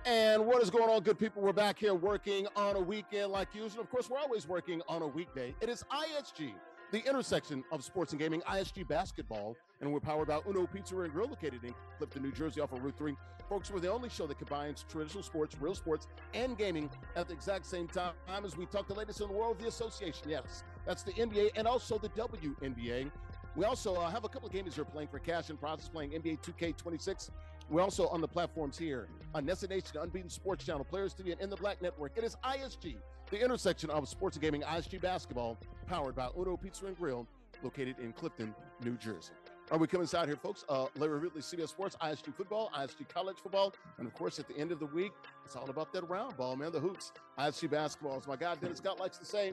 And what is going on, good people? We're back here working on a weekend like usual. Of course, we're always working on a weekday. It is ISG, the intersection of sports and gaming, ISG basketball, and we're powered by Uno Pizza and Grill, located in Clifton, New Jersey, off of Route 3. Folks, we're the only show that combines traditional sports, real sports, and gaming at the exact same time as we talk the latest in the world of the association. Yes, that's the NBA and also the WNBA. We also have a couple of gamers here playing for cash and prizes, playing NBA 2K26. We're also on the platforms here on NESN Nation, Unbeaten Sports Channel, Players TV, and In the Black Network. It is ISG, the intersection of sports and gaming, ISG basketball, powered by Uno Pizza and Grill, located in Clifton, New Jersey. All right, we come inside here, folks. Larry Ridley, CBS Sports, ISG football, ISG college football, and of course, at the end of the week, it's all about that round ball, man, the hoops. ISG basketball, as my guy Dennis Scott likes to say,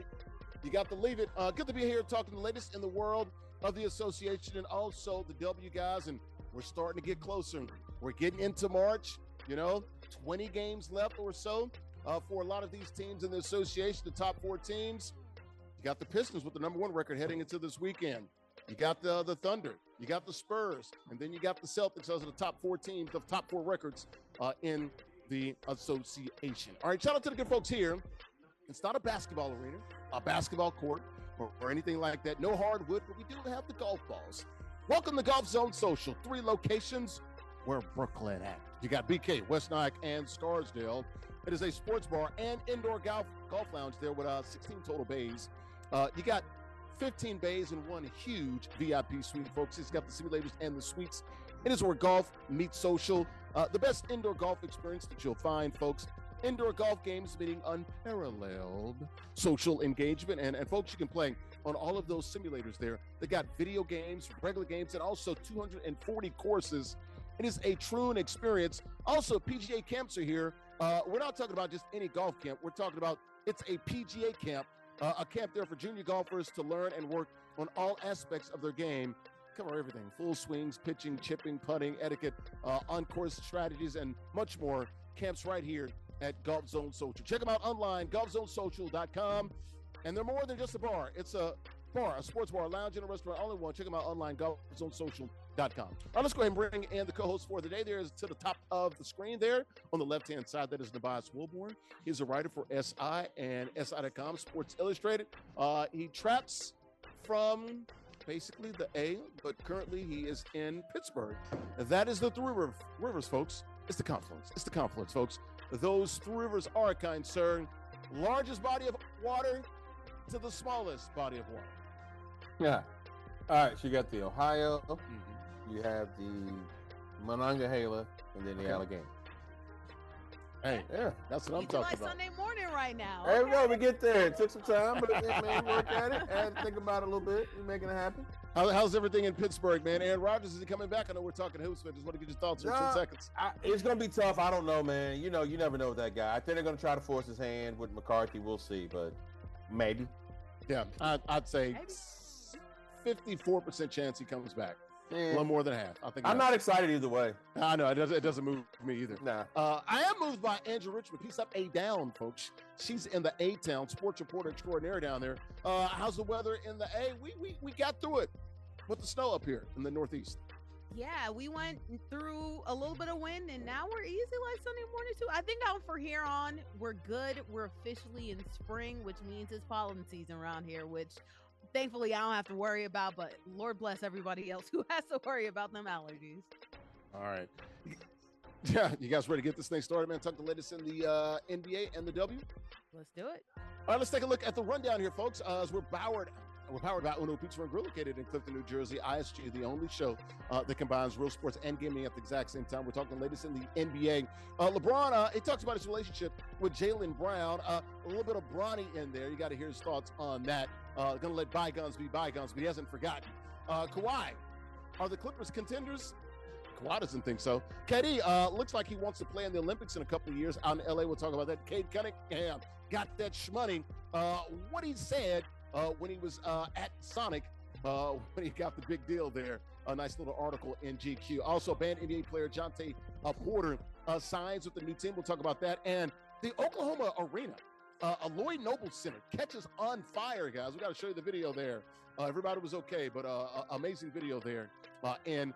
you got to leave it. Good to be here talking the latest in the world of the association and also the W guys, and we're starting to get closer. We're getting into March, 20 games left or so for a lot of these teams in the association, the top 4 teams. You got the Pistons with the #1 record heading into this weekend. You got the Thunder, you got the Spurs, and then you got the Celtics. Those are the top 4 teams, the top 4 records in the association. All right, shout out to the good folks here. It's not a basketball arena, a basketball court, or anything like that. No hardwood, but we do have the golf balls. Welcome to Golf Zone Social. 3 locations where Brooklyn at. You got BK, West Nyack, and Scarsdale. It is a sports bar and indoor golf lounge there with 16 total bays. You got 15 bays and 1 huge VIP suite, folks. It's got the simulators and the suites. It is where golf meets social. The best indoor golf experience that you'll find, folks. Indoor golf games meaning unparalleled social engagement. And folks, you can play on all of those simulators there. They got video games, regular games, and also 240 courses. It is a true experience. Also, PGA camps are here. We're not talking about just any golf camp. We're talking about it's a PGA camp, a camp there for junior golfers to learn and work on all aspects of their game. Cover everything: full swings, pitching, chipping, putting, etiquette, on-course strategies, and much more. Camps right here at Golf Zone Social. Check them out online, golfzonesocial.com. And they're more than just a bar. It's a bar, a sports bar, a lounge, and a restaurant. All in one. Check them out online, golfzonesocial.com. All right, let's go ahead and bring in the co-host for the day. There is to the top of the screen there on the left-hand side. That is Nubyjas Wilborn. He's a writer for SI and SI.com, Sports Illustrated. He traps from basically the A, but currently he is in Pittsburgh. That is the 3 rivers, folks. It's the confluence. It's the confluence, folks. Those 3 rivers are, kind sir, largest body of water to the smallest body of water. Yeah. All right. So you got the Ohio, you have the Monongahela, and then the Allegheny. Hey, yeah, that's what I'm talking about. Sunday morning right now. There we go. We get there. It took some time, but man, work at it. I had to think about it a little bit. We're making it happen. How's everything in Pittsburgh, man? Aaron Rodgers, is he coming back? I know we're talking hoops, but just want to get your thoughts in 10 seconds. It's going to be tough. I don't know, man. You never know with that guy. I think they're going to try to force his hand with McCarthy. We'll see, but maybe. Yeah, I'd say 54% chance he comes back. A little more than half. I think. I'm not excited either way. I know it doesn't move me either. Nah. I am moved by Andrea Richmond. Peace up, A down, folks. She's in the A town, sports reporter extraordinaire down there. How's the weather in the A? We got through it with the snow up here in the Northeast. Yeah, we went through a little bit of wind, and now we're easy like Sunday morning too. I think out for here on, we're good. We're officially in spring, which means it's pollen season around here, which thankfully I don't have to worry about, but Lord bless everybody else who has to worry about them allergies. All right. Yeah, you guys ready to get this thing started, man? Talk the latest in the NBA and the W? Let's do it. All right, let's take a look at the rundown here, folks, as we're powered by Uno Pizza and Grill, located in Clifton, New Jersey. ISG, the only show that combines real sports and gaming at the exact same time. We're talking the latest in the NBA. LeBron, he talks about his relationship with Jaylen Brown. A little bit of Bronny in there. You got to hear his thoughts on that. Going to let bygones be bygones, but he hasn't forgotten. Kawhi, are the Clippers contenders? Kawhi doesn't think so. Cade looks like he wants to play in the Olympics in a couple of years. Out in LA, we'll talk about that. Cade Cunningham got that shmoney. What he said when he was at Sonic, when he got the big deal there. A nice little article in GQ. Also, banned NBA player Jontay Porter signs with the new team. We'll talk about that. And the Oklahoma Arena, a Lloyd Noble Center catches on fire, guys. We got to show you the video there. Everybody was okay, but amazing video there in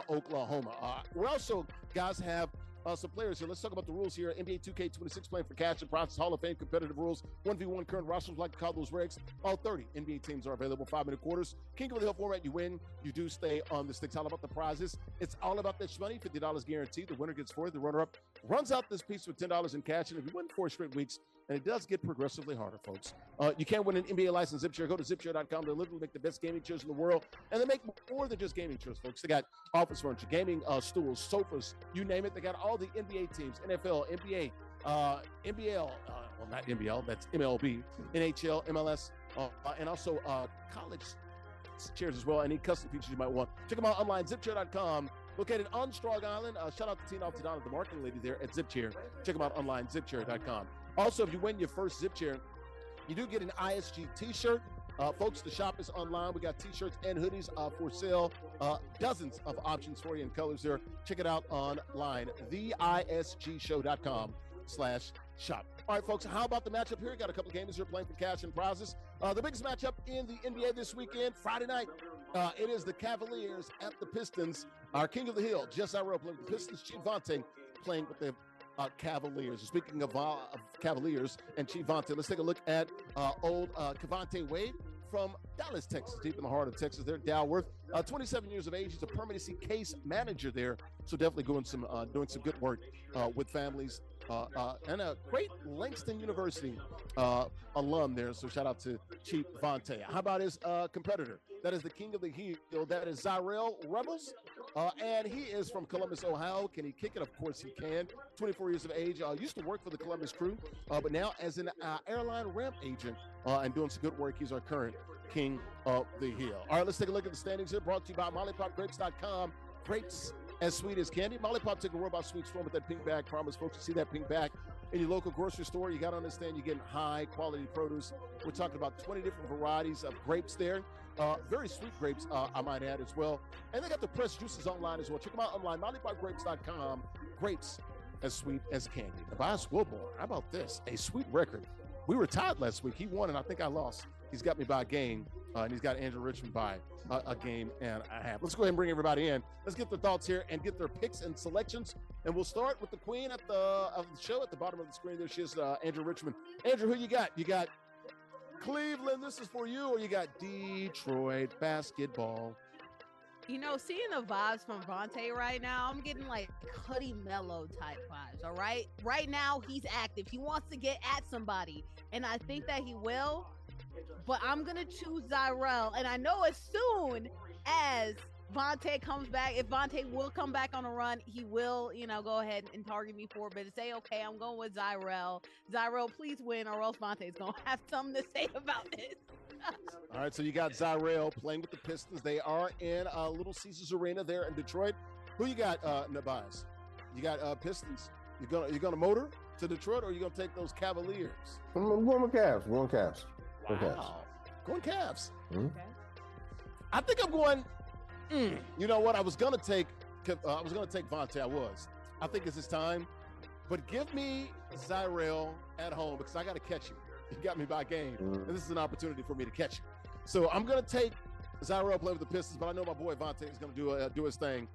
Oklahoma. We also, guys, have some players here. Let's talk about the rules here. NBA 2K26 playing for cash and prizes, Hall of Fame competitive rules, 1v1 current rosters, like to call those regs. All 30 NBA teams are available, 5-minute quarters. King of the Hill format, you win. You do stay on the sticks. All about the prizes. It's all about that money, $50 guaranteed. The winner gets 40. The runner-up runs out this piece with $10 in cash. And if you win 4 straight weeks, and it does get progressively harder, folks. You can win an NBA license ZipChair. Go to ZipChair.com. They literally make the best gaming chairs in the world. And they make more than just gaming chairs, folks. They got office furniture, gaming stools, sofas, you name it. They got all the NBA teams, NFL, NBA, NBL, well, not NBL, that's MLB, NHL, MLS, and also college chairs as well. Any custom features you might want. Check them out online, ZipChair.com. Located on Strong Island. Shout out to Tina Altadonna, the marketing lady there at ZipChair. Check them out online, ZipChair.com. Also, if you win your first ZipChair, you do get an ISG t-shirt. Folks, the shop is online. We got t-shirts and hoodies for sale. Dozens of options for you in colors there. Check it out online, theisgshow.com/shop. All right, folks, how about the matchup here? Got a couple of games here playing for cash and prizes. The biggest matchup in the NBA this weekend, Friday night, it is the Cavaliers at the Pistons. Our King of the Hill, JustZyrell, playing with the Pistons. ChiefVonte playing with the Cavaliers. Speaking of Cavaliers and ChiefVonte, let's take a look at old Cavante Wade from Dallas, Texas, deep in the heart of Texas. There, Dalworth, 27 years of age. He's a permanency case manager there, so definitely doing some good work with families. And a great Langston University alum there, so shout out to ChiefVonte. How about his competitor? That is the King of the Hill. That is JustZyrell Rebels. And he is from Columbus, Ohio. Can he kick it? Of course he can. 24 years of age. Used to work for the Columbus Crew, but now as an airline ramp agent and doing some good work. He's our current King of the Hill. All right, let's take a look at the standings here. Brought to you by MollyPopGrapes.com. Grapes as sweet as candy. Mollipop, take a robot sweet storm with that pink bag. Promise, folks, you see that pink bag in your local grocery store. You got to understand you're getting high quality produce. We're talking about 20 different varieties of grapes there. Very sweet grapes, I might add as well. And they got the pressed juices online as well. Check them out online, MollyPopGrapes.com. Grapes as sweet as candy. Nubyjas Wilborn, how about this? A sweet record. We were tied last week. He won, and I think I lost. He's got me by a game, and he's got Andrea Richmond by a game and a half. Let's go ahead and bring everybody in. Let's get their thoughts here and get their picks and selections. And we'll start with the queen of the show at the bottom of the screen. There she is, Andrea Richmond. Andrea, who you got? You got Cleveland, this is for you, or you got Detroit basketball? You know, seeing the vibes from Vontae right now, I'm getting like Cuddy Mello type vibes, all right? Right now, he's active. He wants to get at somebody, and I think that he will, but I'm going to choose JustZyrell, and I know as soon as Vontae comes back, if Vontae will come back on a run, he will, go ahead and target me for it, but say, okay, I'm going with JustZyrell. JustZyrell, please win, or else Vontae's going to have something to say about this. All right, so you got JustZyrell playing with the Pistons. They are in Little Caesars Arena there in Detroit. Who you got, Nubyjas? You got Pistons? You gonna motor to Detroit, or you gonna take those Cavaliers? I'm going with Cavs. Going Cavs. Wow. Going Cavs. Mm-hmm. Okay. I think I'm going. You know what? I was gonna take Vontae. I think it's his time, but give me JustZyrell at home because I got to catch you. You got me by game, and this is an opportunity for me to catch you. So I'm gonna take JustZyrell playing with the Pistons, but I know my boy Vontae is gonna do his thing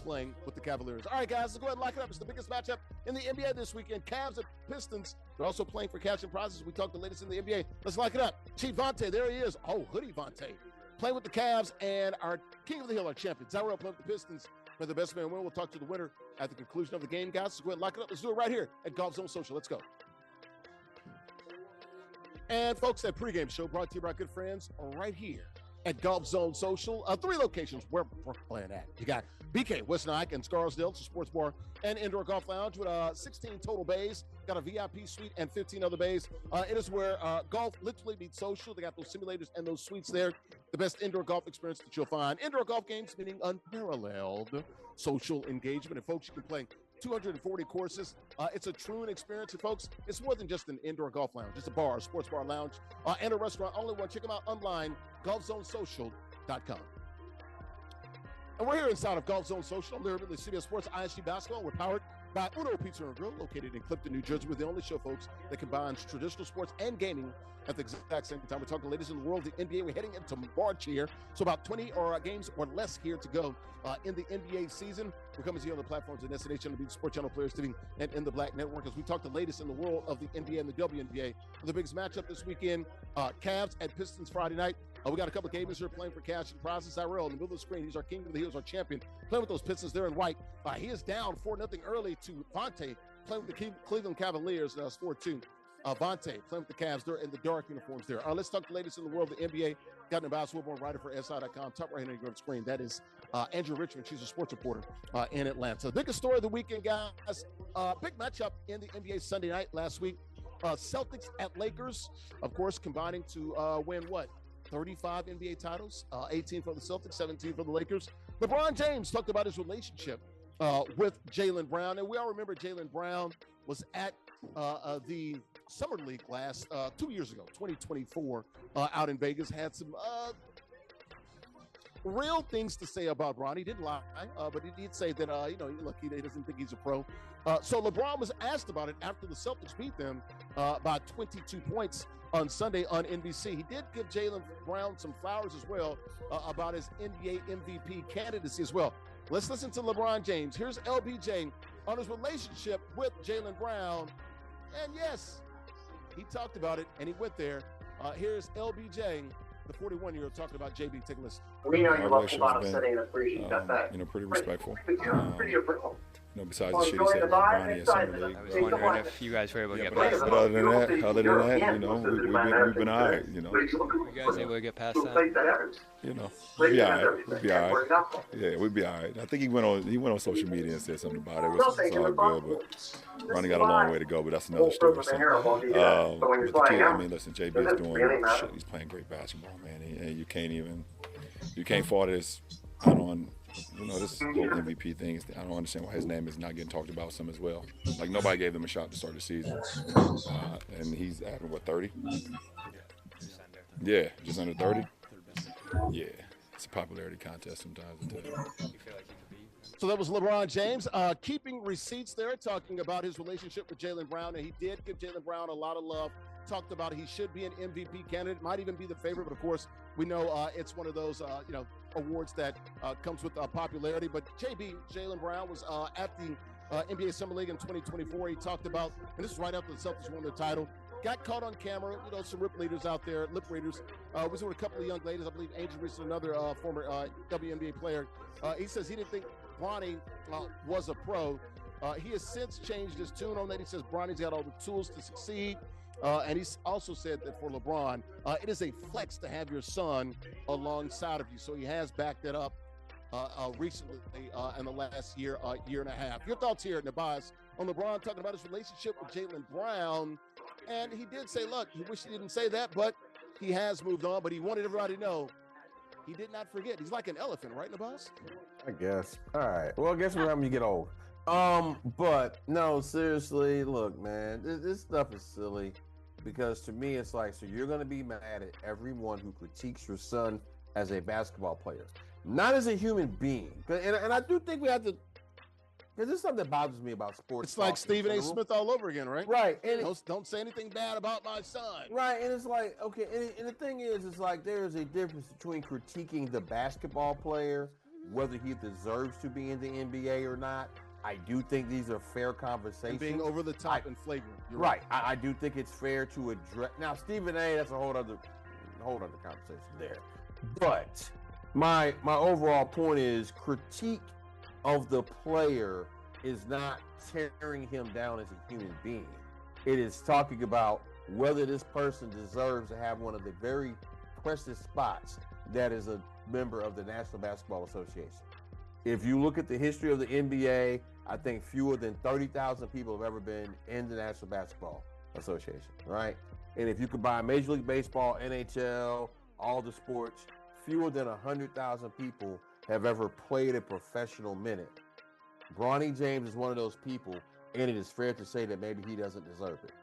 playing with the Cavaliers. All right, guys, let's go ahead and lock it up. It's the biggest matchup in the NBA this weekend. Cavs at Pistons. They're also playing for cash and prizes. We talked the latest in the NBA. Let's lock it up. ChiefVonte, there he is. Oh, hoodie Vontae. Playing with the Cavs and our King of the Hill, our champion. JustZyrell playing with the Pistons. May the best man win. We'll talk to the winner at the conclusion of the game, guys. Let's go ahead and lock it up. Let's do it right here at Golf Zone Social. Let's go. And folks, that pregame show brought to you by our good friends right here at Golf Zone Social. 3 locations where we're playing at. You got BK, West Nike, and Scarsdale. It's a sports bar and indoor golf lounge with 16 total bays. Got a VIP suite and 15 other bays. It is where golf literally meets social. They got those simulators and those suites there. The best indoor golf experience that you'll find. Indoor golf games meaning unparalleled social engagement. And folks, you can play 240 courses. It's a true experience. And folks, it's more than just an indoor golf lounge. It's a bar, a sports bar lounge, and a restaurant. Only one. Check them out online, golfzonesocial.com. And we're here inside of Golf Zone Social. I'm Larry Ridley, CBS Sports ISG Basketball. We're powered by Uno Pizza and Grill, located in Clifton, New Jersey. We're the only show, folks, that combines traditional sports and gaming at the exact same time. We're talking the latest in the world of the NBA. We're heading into March here, so about 20 games or less here to go in the NBA season. We're coming to you on the platforms of NESN, the Sports Channel, Players TV, and in the Black Network as we talk the latest in the world of the NBA and the WNBA. The biggest matchup this weekend, Cavs at Pistons Friday night. We got a couple of gamers here playing for cash and prizes. JustZyrell in the middle of the screen. He's our king of the hills, our champion. Playing with those Pistons there in white. He is down 4-0 early to ChiefVonte, playing with the Cleveland Cavaliers. It's 4-2. ChiefVonte playing with the Cavs. They're in the dark uniforms there. Let's talk the latest in the world of the NBA. Got Nubyjas, Wilborn, writer for SI.com. Top right hand of the screen. That is Andrea Richmond. She's a sports reporter in Atlanta. The biggest story of the weekend, guys. Big matchup in the NBA Sunday night last week. Celtics at Lakers, of course, combining to win what? 35 NBA titles, 18 for the Celtics, 17 for the Lakers. LeBron James talked about his relationship with Jaylen Brown. And we all remember Jaylen Brown was at the Summer League last 2 years ago, 2024, out in Vegas. Had some real things to say about Bron. He didn't lie, but he did say that, look, he doesn't think he's a pro. So LeBron was asked about it after the Celtics beat them by 22 points on Sunday on NBC. He did give Jaylen Brown some flowers as well about his NBA MVP candidacy as well. Let's listen to LeBron James. Here's LBJ on his relationship with Jaylen Brown. And yes, he talked about it and he went there. Here's LBJ, the 41-year-old, talking about JB. Take a listen. We know you love Cavaliers setting and appreciate that. Pretty respectful. Pretty approval. Besides the shit he said about Bronny at Summer League. I was wondering if you guys were able to get past But that. other than that, we've been all right, You guys able to get past that? We'll be all right. We'll be all right. Yeah, we'll be all right. I think he went on social media and said something about it. It's all good, but Ronnie got a long way to go, but that's another story. So, with the kid, I mean, listen, JB is doing shit. He's playing great basketball, man. And you can't fault this. This whole MVP thing. I don't understand why his name is not getting talked about some as well. Like, nobody gave him a shot to start the season. And he's at, 30? Yeah, just under 30? Yeah, it's a popularity contest sometimes. You feel like he could be? So that was LeBron James keeping receipts there, talking about his relationship with Jaylen Brown. And he did give Jaylen Brown a lot of love. Talked about he should be an MVP candidate, might even be the favorite. But, of course, we know it's one of those, awards that comes with popularity. But Jaylen Brown was at the NBA Summer League in 2024. He talked about, and this is right after the Celtics won their title, got caught on camera, some lip readers out there, was with a couple of young ladies. I believe Angel Reese, another former WNBA player. He says he didn't think Bronny was a pro. He has since changed his tune on that. He says Bronny's got all the tools to succeed. And he's also said that for LeBron, it is a flex to have your son alongside of you. So he has backed that up recently in the last year and a half. Your thoughts here, Nubyjas, on LeBron talking about his relationship with Jaylen Brown. And he did say, look, he wished he didn't say that, but he has moved on. But he wanted everybody to know he did not forget. He's like an elephant, right, Nubyjas? I guess. All right. Well, I guess what happens when you get old. But no, seriously, look, man, this stuff is silly. Because to me, it's like, so you're going to be mad at everyone who critiques your son as a basketball player, not as a human being. And I do think we have to, because this is something that bothers me about sports. It's like Stephen A. Smith all over again, right? Right. And don't say anything bad about my son. Right. And it's like, okay. And the thing is, it's like there is a difference between critiquing the basketball player, whether he deserves to be in the NBA or not. I do think these are fair conversations. And being over the top and flagrant. You're right. I do think it's fair to address. Now, Stephen A., that's a whole other conversation there. But my overall point is critique of the player is not tearing him down as a human being. It is talking about whether this person deserves to have one of the very precious spots that is a member of the National Basketball Association. If you look at the history of the NBA, I think fewer than 30,000 people have ever been in the National Basketball Association, right? And if you combine Major League Baseball, NHL, all the sports, fewer than 100,000 people have ever played a professional minute. Bronny James is one of those people, and it is fair to say that maybe he doesn't deserve it.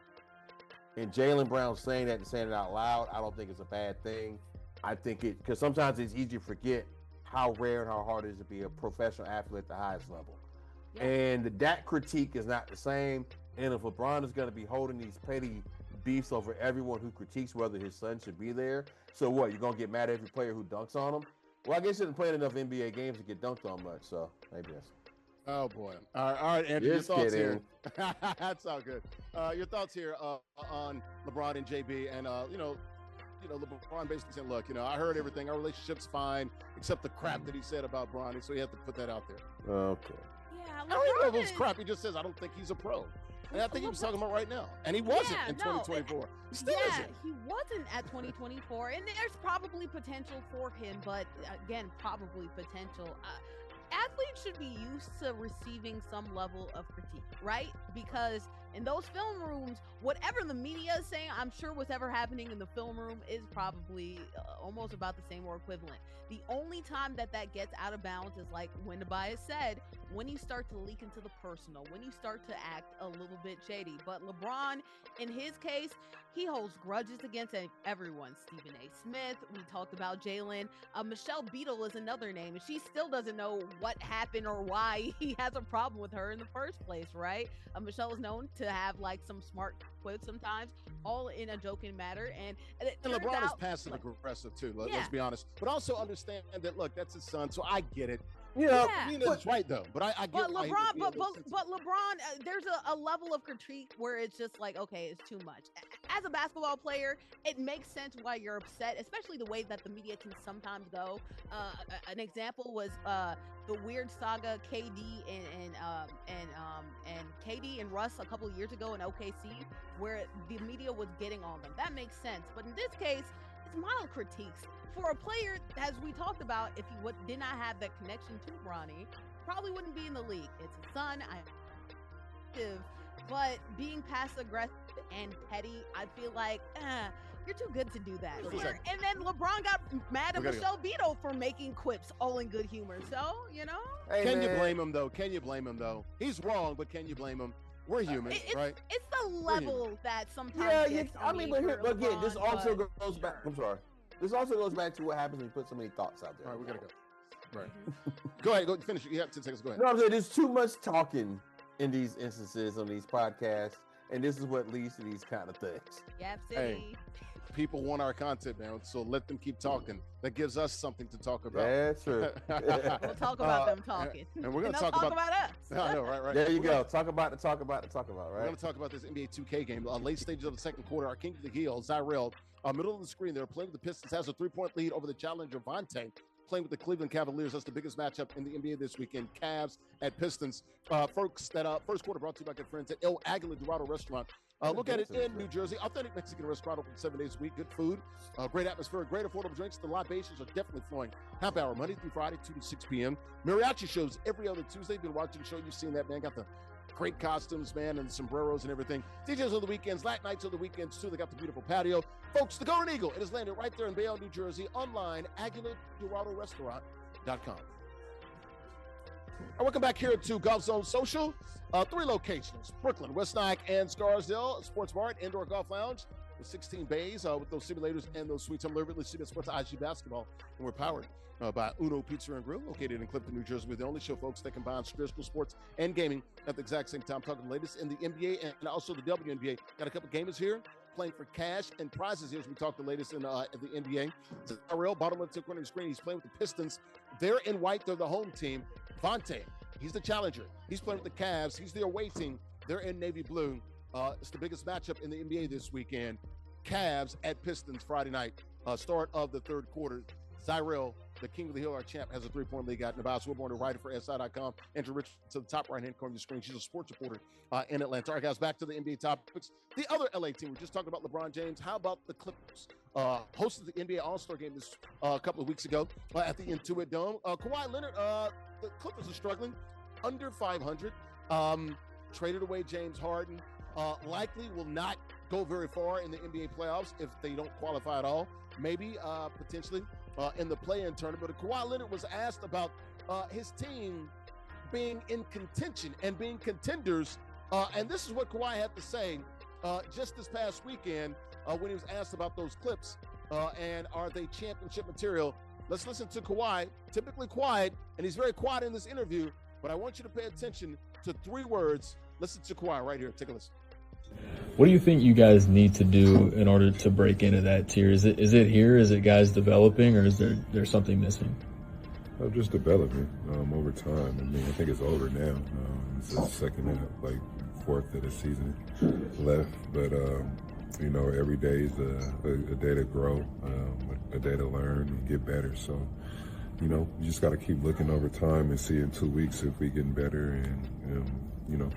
And Jaylen Brown saying that and saying it out loud, I don't think it's a bad thing. I think because sometimes it's easy to forget how rare and how hard it is to be a professional athlete at the highest level. Yeah. And that critique is not the same. And if LeBron is going to be holding these petty beefs over everyone who critiques whether his son should be there, so what? You're going to get mad at every player who dunks on him? Well, I guess he didn't play enough NBA games to get dunked on much, so maybe that's. Oh boy! All right, Andrew, your Just thoughts kidding. here. That's all good. Your thoughts here on LeBron and JB, and LeBron basically saying, "Look, I heard everything. Our relationship's fine, except the crap that he said about Bronny, so you have to put that out there." Okay. Yeah, I don't even know if it was LeBron crap. He just says, "I don't think he's a pro," and I think he was talking about right now, and he wasn't in 2024. He still isn't. He wasn't at 2024, and there's probably potential for him, but again, probably potential. Athletes should be used to receiving some level of critique, right? Because in those film rooms, whatever the media is saying, I'm sure whatever happening in the film room is probably almost about the same or equivalent. The only time that gets out of bounds is like when Nubyjas said, when you start to leak into the personal, when you start to act a little bit shady. But LeBron, in his case, he holds grudges against everyone. Stephen A. Smith, we talked about Jaylen. Michelle Beadle is another name, and she still doesn't know what happened or why he has a problem with her in the first place, right? Michelle is known to have like some smart quips sometimes, all in a joking manner. And LeBron is passive aggressive too. Let's be honest, but also understand that look, that's his son, so I get it. Yeah, It's right though. But I get. But LeBron, but LeBron, there's a level of critique where it's just like, okay, it's too much. As a basketball player, it makes sense why you're upset, especially the way that the media can sometimes go. An example was the weird saga KD and KD and Russ a couple of years ago in OKC, where the media was getting on them. That makes sense. But in this case, it's mild critiques. For a player, as we talked about, if he did not have that connection to Bronny, probably wouldn't be in the league. It's a son, but being passive aggressive and petty, I feel like you're too good to do that. And then LeBron got mad at Michelle Beadle for making quips, all in good humor. So Hey, can you blame him though? He's wrong, but can you blame him? We're human, right? It's the level that sometimes. Yeah, I mean, but again, this also goes back. I'm sorry. This also goes back to what happens when you put so many thoughts out there. All right, we gotta go. Right. Go ahead. Go finish. You have 10 seconds. Go ahead. No, I'm saying there's too much talking in these instances on these podcasts, and this is what leads to these kind of things. Yep, City. Hey, people want our content, man. So let them keep talking. That gives us something to talk about. That's true. We'll talk about them talking. And we're going to talk about us. I know, right. There you go. Talk about, right? We're going to talk about this NBA 2K game. Late stages of the second quarter, our king of the hill, Zyrell, middle of the screen there, playing with the Pistons, has a 3-point lead over the challenger, Jonte, playing with the Cleveland Cavaliers. That's the biggest matchup in the NBA this weekend. Cavs at Pistons. Folks, that first quarter brought to you by good friends at El Aguila Dorado Restaurant. Look at it in New Jersey. Authentic Mexican restaurant open 7 days a week. Good food, great atmosphere, great affordable drinks. The libations are definitely flowing. Half hour, Monday through Friday, 2 to 6 p.m. Mariachi shows every other Tuesday. Been watching the show. You've seen that, man. Got the great costumes, man, and sombreros and everything. DJs on the weekends, late nights on the weekends, too. They got the beautiful patio. Folks, the Golden Eagle, it is landed right there in Bayonne, New Jersey. Online, AguilaDoradoRestaurant.com. Welcome back here to Golf Zone Social. 3 locations, Brooklyn, West Nyack, and Scarsdale. Sports Bar, Indoor Golf Lounge with 16 bays with those simulators and those suites. I'm Larry Ridley, CBS Sports ISG Basketball, and we're powered by Uno Pizza and Grill, located in Clifton, New Jersey. We're the only show, folks, that combines traditional sports and gaming at the exact same time. Talking the latest in the NBA and also the WNBA. Got a couple gamers here playing for cash and prizes here as we talk the latest in the NBA. Zyrell, bottom left corner of the screen. He's playing with the Pistons. They're in white. They're the home team. Jonte, he's the challenger. He's playing with the Cavs. He's the away team. They're in navy blue. It's the biggest matchup in the NBA this weekend. Cavs at Pistons Friday night. Start of the third quarter. Zyrell, the king of the hill, our champ, has a 3-point lead. Got Nubyjas, Wilborn, a writer for SI.com. Andrea Richmond to the top right-hand corner of the screen. She's a sports reporter in Atlanta. All right, guys, back to the NBA topics. The other LA team, we just talked about LeBron James. How about the Clippers? Hosted the NBA All-Star game this a couple of weeks ago at the Intuit Dome. Kawhi Leonard, the Clippers are struggling, under 500. Traded away James Harden. Likely will not go very far in the NBA playoffs if they don't qualify at all. Maybe potentially in the play-in tournament. But Kawhi Leonard was asked about his team being in contention and being contenders. And this is what Kawhi had to say just this past weekend when he was asked about those Clips and are they championship material. Let's listen to Kawhi, typically quiet, and he's very quiet in this interview, but I want you to pay attention to 3 words. Listen to Kawhi right here. Take a listen. What do you think you guys need to do in order to break into that tier? Is it here? Is it guys developing, or is there something missing? Just developing over time. I mean, I think it's over now. It's the second half, like 4th of the season left. But, you know, every day is a day to grow, a day to learn and get better. So, you know, you just got to keep looking over time and see in 2 weeks if we getting better and you know,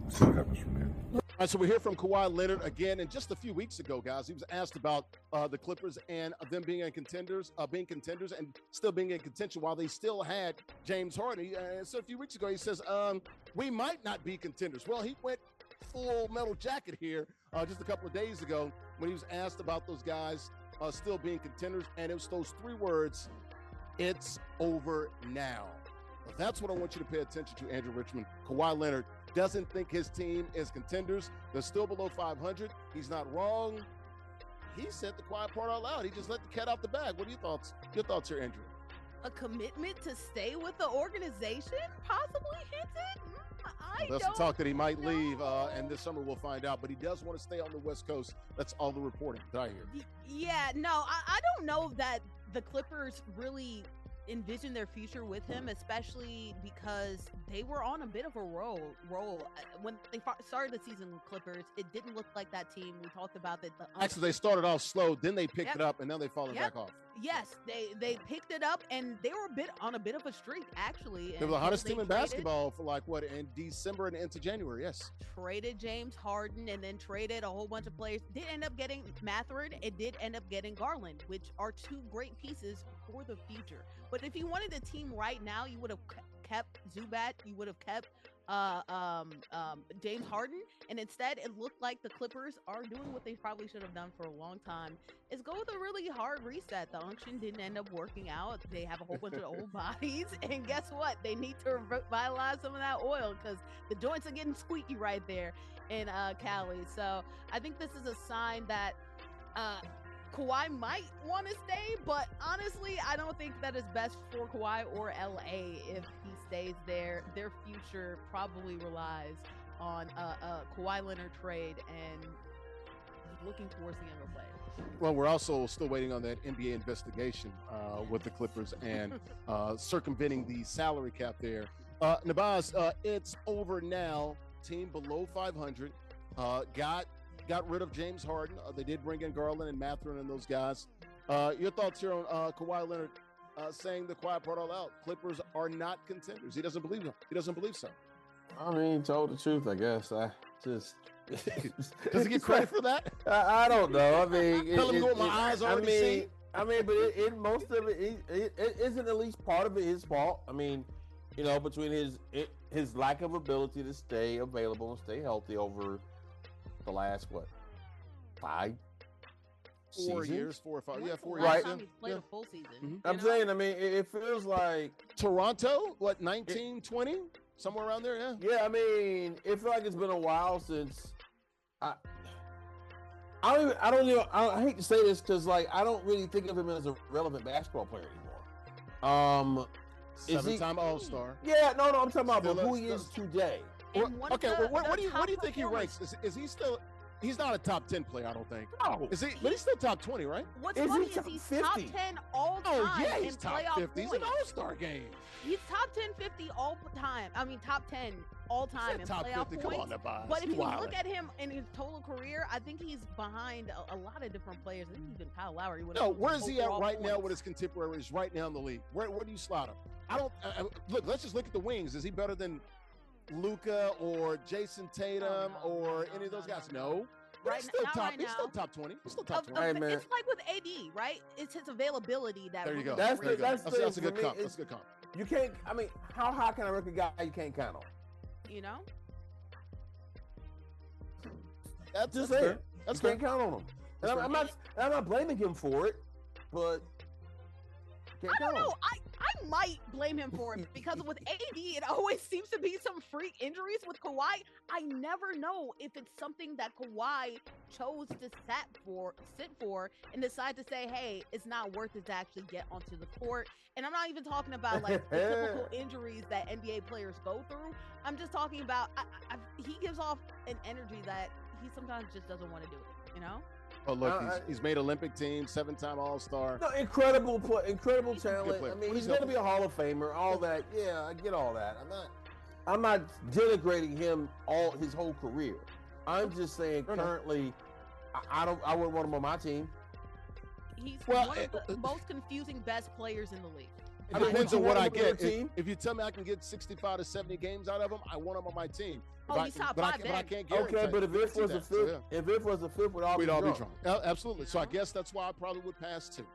see what happens from there. All right, so we hear from Kawhi Leonard again, and just a few weeks ago, guys, he was asked about the Clippers and them being contenders and still being in contention while they still had James Harden. So a few weeks ago, he says, we might not be contenders. Well, he went full metal jacket here just a couple of days ago when he was asked about those guys still being contenders, and it was those 3 words, it's over now. Well, that's what I want you to pay attention to, Andrew Richmond. Kawhi Leonard doesn't think his team is contenders. They're still below 500. He's not wrong. He said the quiet part out loud. He just let the cat out the bag. What are your thoughts? Your thoughts here, Andrew? A commitment to stay with the organization, possibly hinted? There's some talk that he might leave, and this summer we'll find out. But he does want to stay on the West Coast. That's all the reporting that I hear. Yeah, no, I don't know that the Clippers really envision their future with him, especially because they were on a bit of a roll. When they started the season with Clippers, it didn't look like that team. We talked about that. Actually, they started off slow, then they picked it up, and now they've fallen back off. Yes, they picked it up, and they were on a bit of a streak, actually. They were the hottest team in basketball for in December and into January, yes. Traded James Harden and then traded a whole bunch of players. Did end up getting Mathurin. It did end up getting Garland, which are 2 great pieces for the future. But if you wanted a team right now, you would have kept Zubac. You would have kept James Harden, and instead it looked like the Clippers are doing what they probably should have done for a long time, is go with a really hard reset. The unction didn't end up working out. They have a whole bunch of old bodies, and guess what? They need to revitalize some of that oil because the joints are getting squeaky right there in Cali. So I think this is a sign that Kawhi might want to stay, but honestly, I don't think that is best for Kawhi or LA if he stays there. Their future probably relies on a Kawhi Leonard trade and looking towards the younger players. Well, we're also still waiting on that NBA investigation with the Clippers and circumventing the salary cap there. Nubyjas, it's over now. Team below 500. Got rid of James Harden. They did bring in Garland and Mathurin and those guys. Your thoughts here on Kawhi Leonard saying the quiet part all out? Clippers are not contenders. He doesn't believe them. He doesn't believe so. I mean, told the truth, I guess. I just does he get credit for that? I don't know. I mean, tell him what my eyes already see. I mean, but most of it isn't at least part of it his fault. I mean, you know, between his lack of ability to stay available and stay healthy over the last 5 4 years, 4 or 5, 4 years. Right. He's played a full season. Mm-hmm. I'm saying, I mean, it feels like Toronto, 19, 20, somewhere around there, yeah. Yeah, I mean, it feels like it's been a while since I hate to say this because I don't really think of him as a relevant basketball player anymore. 7-time All-Star. Yeah, no, I'm talking about who he is today. Okay, what do you think he ranks? Is he still? He's not a top 10 player, I don't think. No. Is he? But he's still top 20, right? What's funny is he's 50? top 10 all time. Oh yeah, he's in top playoff 50. He's an points. All-Star game. He's top 10, 50 all time. I mean, top 10 all time in top playoff 50. points. Come on, Nubyjas. But if you look at him in his total career, I think he's behind a lot of different players. I think even Kyle Lowry. No, where is he at right now with his contemporaries right now in the league? Where do you slot him? I don't look. Let's just look at the wings. Is he better than Luka or Jason Tatum or any of those guys? No. He's still top 20. He's still top 20. Hey, man. It's like with AD, right? It's his availability that. There you go. That's a good comp. That's a good comp. You can't. I mean, how high can I rank a guy you can't count on? You know. That's just fair. it. That's you can't count on him. And I'm not blaming him for it, but Can't I don't go. know. I might blame him for it because with AD, it always seems to be some freak injuries. With Kawhi, I never know if it's something that Kawhi chose to sit for and decide to say, hey, it's not worth it to actually get onto the court. And I'm not even talking about like the typical injuries that NBA players go through. I'm just talking about he gives off an energy that he sometimes just doesn't want to do it, you know? Oh, look, he's made Olympic team, 7-time All-Star. No, incredible talent. I mean, he's going to be a Hall of Famer. All that, yeah, I get all that. I'm not denigrating him his whole career. I'm just saying currently, I wouldn't want him on my team. He's one of the most confusing best players in the league. It depends on what I get. If you tell me I can get 65 to 70 games out of him, I want him on my team. He's top five then. But I can't guarantee. Okay, but if it was a fifth, we'd all be drunk. Absolutely. So I guess that's why I probably would pass too.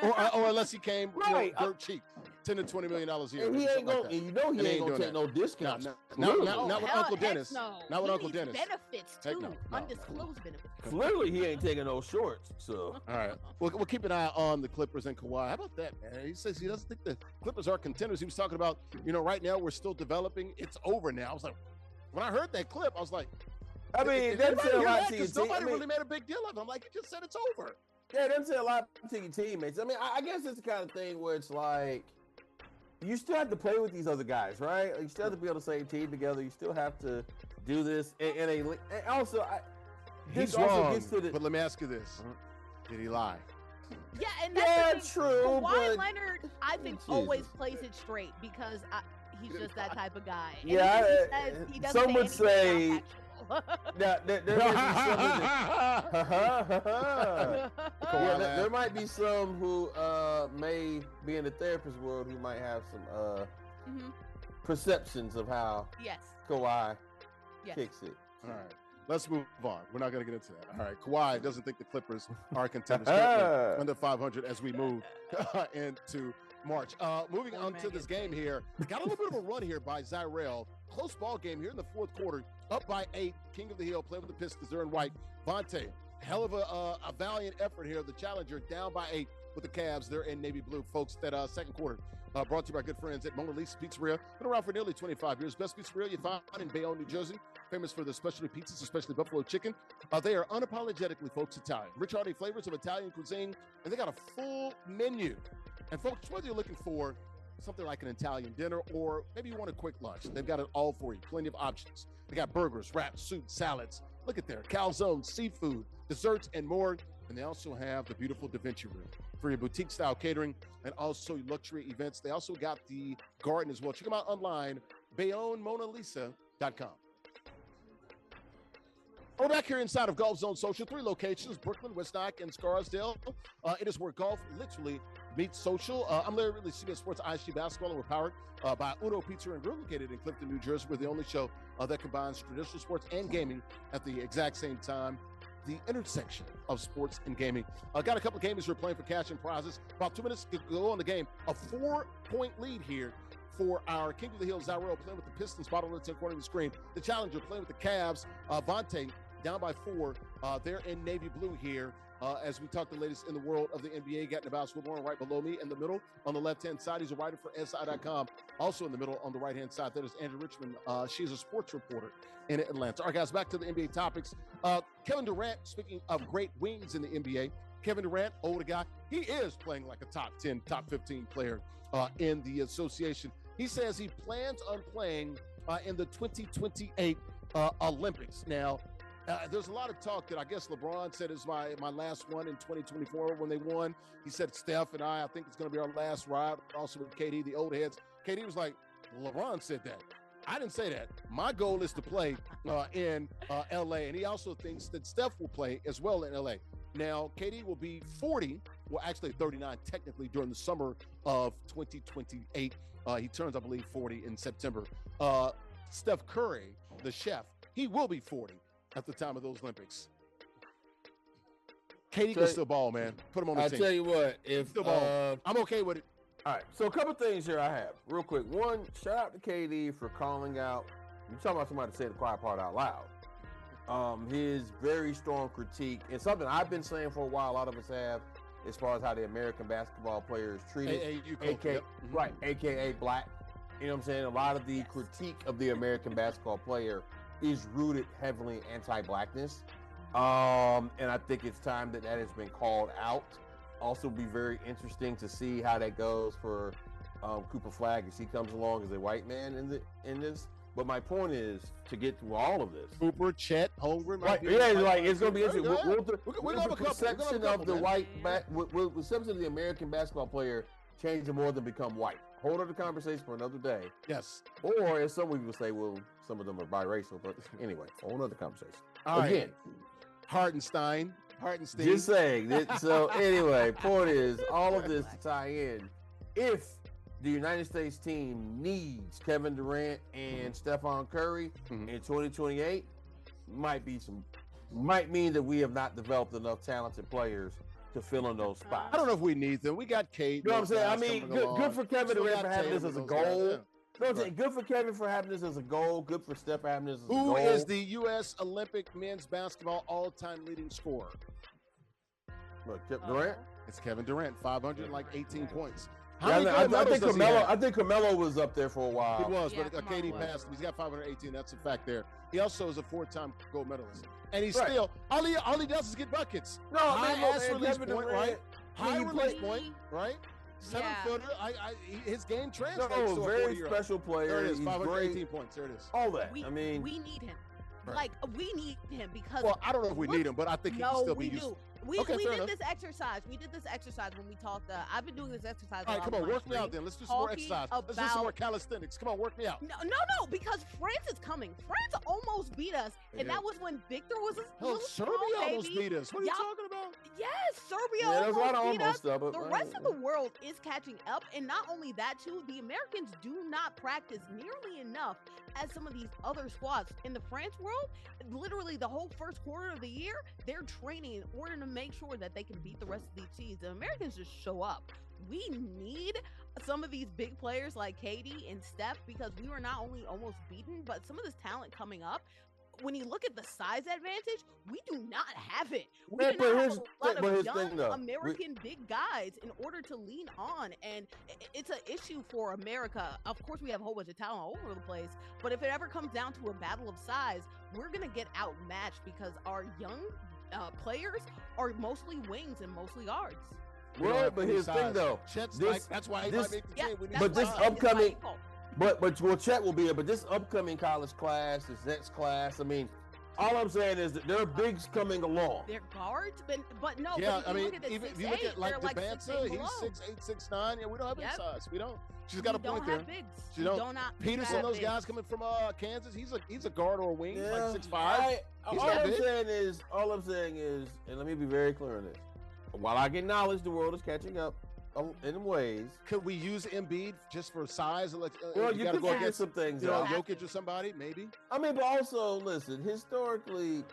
or unless he came dirt cheap, $10 to $20 million a year. And he ain't going. You know he ain't going to take no discounts. Not with Uncle Dennis. Not with Uncle Dennis. Benefits too. Undisclosed benefits. Clearly, he ain't taking no shorts. So all right, we'll keep an eye on the Clippers and Kawhi. How about that, man? He says he doesn't think the Clippers are contenders. He was talking about, right now we're still developing. It's over now. I was like, when I heard that clip, I was like, I mean, that's a lot to your team. Nobody really made a big deal of it. I'm like, you just said it's over. Yeah, that say a lot to your teammates. I mean, I guess it's the kind of thing where it's like, you still have to play with these other guys, right? You still have to be on the same team together. You still have to do this. And also, he's wrong, but let me ask you this. Did he lie? Yeah, and that's true. Kawhi Leonard, I think, always plays it straight because he's just that type of guy. And yeah, he doesn't some would say... Now, there might be some who may be in the therapist world who might have some perceptions of how Kawhi kicks it. All right, let's move on. We're not going to get into that. All right, Kawhi doesn't think the Clippers are contenders under 500 as we move into March. Moving on to this game here. Got a little bit of a run here by JustZyrell. Close ball game here in the fourth quarter. Up by 8. King of the Hill playing with the Pistons. They're in white. Vonte, hell of a valiant effort here. The challenger down by 8 with the Cavs. They're in navy blue. Folks, that second quarter brought to you by good friends at Mona Lisa's Pizzeria. Been around for nearly 25 years. Best pizzeria you find in Bayonne, New Jersey. Famous for their specialty pizzas, especially buffalo chicken. They are unapologetically, folks, Italian. Rich, hearty flavors of Italian cuisine. And they got a full menu. And folks, whether you're looking for something like an Italian dinner or maybe you want a quick lunch, they've got it all for you. Plenty of options. They got burgers, wraps, soups, salads. Look at there. Calzone, seafood, desserts, and more. And they also have the beautiful Da Vinci room for your boutique-style catering and also luxury events. They also got the garden as well. Check them out online, BayonneMonaLisa.com. We're back here inside of Golf Zone Social. 3 locations, Brooklyn, Westnach, and Scarsdale. It is where golf literally meets social. I'm Larry Ridley, CBS Sports ISG Basketball, and we're powered by Uno Pizza and Grill, located in Clifton, New Jersey. We're the only show that combines traditional sports and gaming at the exact same time. The intersection of sports and gaming. Got a couple of games we're playing for cash and prizes. About 2 minutes to go on the game. A 4-point lead here for our King of the Hill, JustZyrell, playing with the Pistons, bottom left-hand corner of the screen. The challenger playing with the Cavs, Vonte, down by 4. They're in navy blue here. As we talk the latest in the world of the NBA, got Nubyjas Wilborn right below me in the middle. On the left-hand side, he's a writer for SI.com. Also in the middle on the right-hand side, that is Andrea Richmond. She's a sports reporter in Atlanta. All right, guys, back to the NBA topics. Kevin Durant, speaking of great wings in the NBA, Kevin Durant, older guy, he is playing like a top 10, top 15 player in the association. He says he plans on playing in the 2028 Olympics. Now, there's a lot of talk that I guess LeBron said is my last one in 2024 when they won. He said Steph and I think it's going to be our last ride. Also with KD, the old heads. KD was like, LeBron said that. I didn't say that. My goal is to play in L.A. And he also thinks that Steph will play as well in L.A. Now, KD will be 40, well, actually 39 technically during the summer of 2028. He turns, I believe, 40 in September. Steph Curry, the chef, he will be 40 at the time of those Olympics. KD can still ball, man. Put him on the team. I tell you what, if still ball. I'm okay with it. All right, so a couple things here I have, real quick. One, shout out to KD for calling out. You're talking about somebody to say the quiet part out loud. His very strong critique, and something I've been saying for a while, a lot of us have, as far as how the American basketball player is treated. AAU culture, AKA, yep. right, AKA black. You know what I'm saying? A lot of the critique of the American basketball player is rooted heavily in anti-blackness. And I think it's time that has been called out. Also be very interesting to see how that goes for Cooper Flagg as he comes along as a white man in this. But my point is to get through all of this. Cooper, Chet, Holmgren. Right, yeah, like it's going to be interesting. We're going to have a couple. Perception of the white, will perception of the American basketball player change more than become white? Hold on the conversation for another day. Yes. Or as some people say, well, some of them are biracial, but anyway, whole other conversation. Again, Hartenstein. Just saying. So anyway, point is, all of this to tie in. If the United States team needs Kevin Durant and Stephon Curry in 2028, might mean that we have not developed enough talented players to fill in those spots. I don't know if we need them. We got Cade. You know what I'm saying? I mean, good for Kevin Durant for having this as a goal. You know what I'm saying? Good for Kevin for having this as a goal. Good for Steph having this as a goal. Who is the U.S. Olympic men's basketball all-time leading scorer? What, Durant? It's Kevin Durant, 518 points. I think Carmelo was up there for a while. He was, but KD passed him. He's got 518. That's a fact there. He also is a 4-time gold medalist. And he's still, all he does is get buckets. No, high release point, Durant, right? High release point, right? 7-footer. His game translates to a very special player. There it is, He's 518 great. points. There it is. All that. We need him. Right. Like, we need him because. Well, I don't know if we need him, but I think he can still be used. We did this exercise. We did this exercise when we talked. I've been doing this exercise. All right, come on, work me out then. Let's do some more exercise. Let's do some more calisthenics. Come on, work me out. No, because France is coming. France almost beat us, and that was when Victor was a little Serbia almost beat us. What are you talking about? Yes, Serbia almost beat us. Stuff, the rest of the world is catching up, and not only that, too, the Americans do not practice nearly enough as some of these other squads. In the France world, literally the whole first quarter of the year, they're training in order to make sure that they can beat the rest of these teams. The Americans just show up. We need some of these big players like Katie and Steph because we were not only almost beaten, but some of this talent coming up. When you look at the size advantage, we do not have it. We do not have a lot of young American big guys in order to lean on, and it's an issue for America. Of course, we have a whole bunch of talent all over the place, but if it ever comes down to a battle of size, we're going to get outmatched because our young players are mostly wings and mostly guards. Well, but here's the thing, though. That's why he might make the team. But this upcoming... But Chet will be here. But this upcoming college class, this next class, I mean, all I'm saying is that there are bigs coming along. They're guards, but no. Yeah, but I mean, even if you look at like DeBanza, he's 6'8", 6'9". Yeah, we don't have big size. We don't. She's got a point there. She don't. Peterson, those guys coming from Kansas, he's a guard or a wing, like 6'5". All I'm saying is, and let me be very clear on this. While I acknowledge the world is catching up in ways, could we use Embiid just for size? Well, you got to go against some things. Jokic or somebody, maybe. I mean, but also listen. Historically,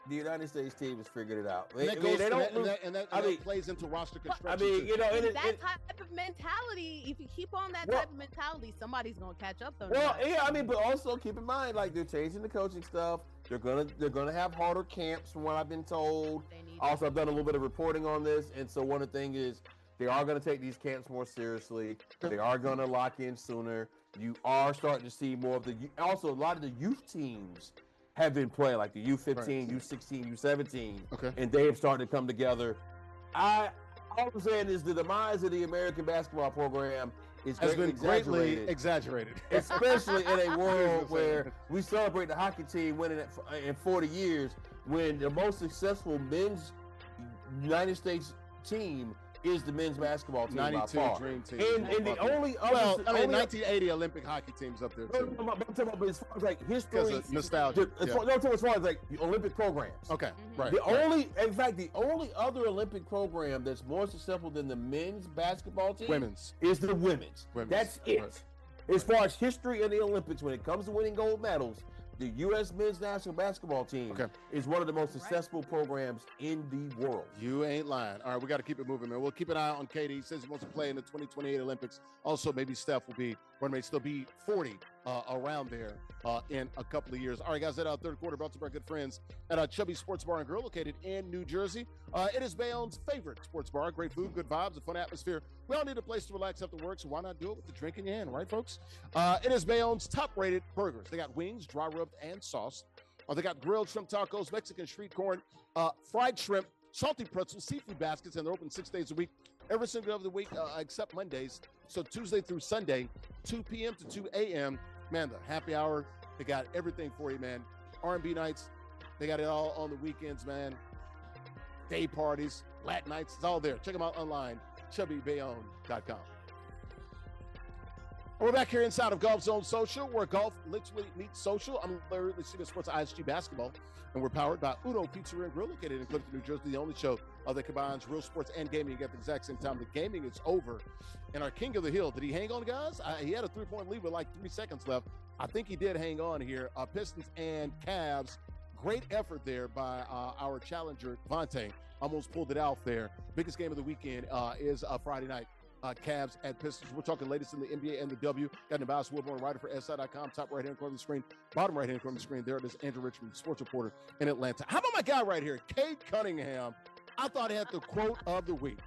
the United States team has figured it out. That plays into roster construction. I mean, that type of mentality. If you keep on that type of mentality, somebody's gonna catch up. But also keep in mind, like they're changing the coaching stuff. They're gonna have harder camps, from what I've been told. Also, I've done a little bit of reporting on this, and so one of the things is, they are going to take these camps more seriously. They are going to lock in sooner. You are starting to see more of also a lot of the youth teams have been playing, like the U15, U16, U17, and they have started to come together. All I'm saying is the demise of the American basketball program has been greatly exaggerated, especially in a world where we celebrate the hockey team winning it in 40 years, when the most successful men's United States team is the men's basketball team 92 by far. Dream Team. And the only other... 1980 Olympic hockey team's up there, too. I'm talking about as far as, like, history... Because of nostalgia. As far as, like, the Olympic programs. Okay, right. In fact, the only other Olympic program that's more successful than the men's basketball team... is the women's. That's it. Right. As far as history in the Olympics, when it comes to winning gold medals, the U.S. men's national basketball team is one of the most successful programs in the world. You ain't lying. All right, we got to keep it moving, man. We'll keep an eye on Katie. He says he wants to play in the 2028 Olympics. Also, maybe Steph will still be 40 around there in a couple of years. All right, guys, that third quarter brought to our good friends at Chubby Sports Bar and Grill, located in New Jersey. It is Bayonne's favorite sports bar. Great food, good vibes, a fun atmosphere. We all need a place to relax after work, so why not do it with the drink in your hand, right, folks? It is Bayonne's top-rated burgers. They got wings, dry rubbed, and sauce. They got grilled shrimp tacos, Mexican street corn, fried shrimp, salty pretzels, seafood baskets, and they're open 6 days a week, every single day of the week except Mondays. So Tuesday through Sunday, 2 p.m. to 2 a.m. Man, the happy hour, they got everything for you, man. R&B nights, they got it all on the weekends, man. Day parties, Latin nights, it's all there. Check them out online, chubbybayonne.com. We're back here inside of Golf Zone Social, where golf literally meets social. I'm Larry Ridley, Sports ISG Basketball, and we're powered by Uno Pizzeria and Grill, located in Clifton, New Jersey, the only show that combines real sports and gaming at the exact same time. The gaming is over. And our king of the hill, did he hang on, guys? He had a three-point lead with like 3 seconds left. I think he did hang on here. Pistons and Cavs, great effort there by our challenger, ChiefVonte. Almost pulled it out there. Biggest game of the weekend is Friday night. Cavs at Pistons. We're talking latest in the NBA and the W. Got Nubyjas, Wilborn, writer for SI.com, top right-hand corner of the screen, bottom right-hand corner of the screen. There it is, Andrea, Richmond, sports reporter in Atlanta. How about my guy right here, Cade Cunningham? I thought he had the quote of the week.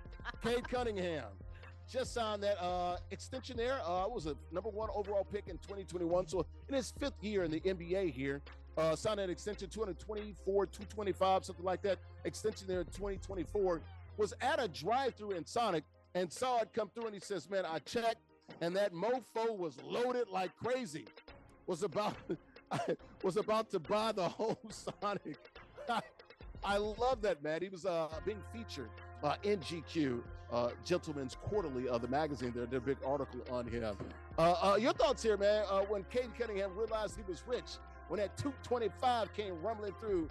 Cade Cunningham just signed that extension there. Was a #1 overall pick in 2021. So in his 5th year in the NBA here, signed that extension, 224, 225, something like that. Extension there in 2024. Was at a drive-through in Sonic and saw it come through, and he says, man, I checked, and that mofo was loaded like crazy. Was about to buy the whole Sonic. I love that, man. He was being featured in GQ, Gentleman's Quarterly of the magazine. There did a big article on him. Your thoughts here, man, when Cade Cunningham realized he was rich, when that 225 came rumbling through